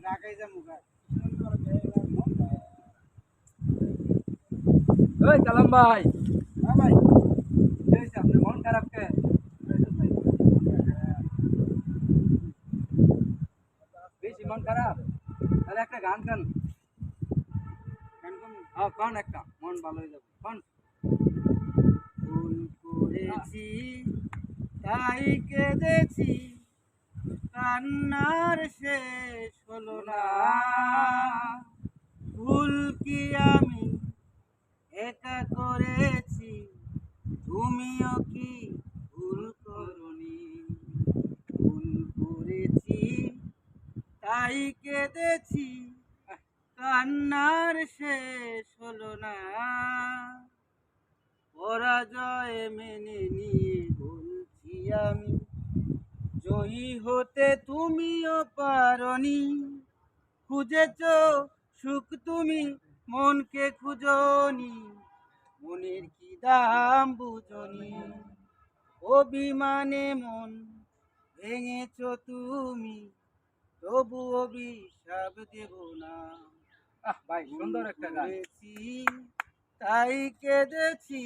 ঢাকায় যাবো গা। ওই কালাম ভাই, হ্যাঁ ভাই, কি হয়েছে? আপনার মন খারাপ কে? বেশি মন খারাপ? তাহলে একটা গান গান। গান করবো? হ্যাঁ, গান একটা, মন ভালো হয়ে যাবে। গান। ভুল করেছি তাই কেঁদেছি, কান্নার শেষ হলো না। ভুল কি আমি একা করেছি, তুমিও কি ভুল করনি? ভুল করেছি তাই কেঁদেছি, কান্নার শেষ হলো না। পরাজয় মেনে নিয়ে বলছি আমি, জয়ী হতে তুমিও পারনি। খুঁজেছ সুখ তুমি, মনকে খুঁজনি, মনের কি দাম বুঝনি। অভিমানে মন ভেঙেছ তুমি, তবু অভিশাপ দেব না। ভাই সুন্দর একটা গান। তাই কেঁদেছি।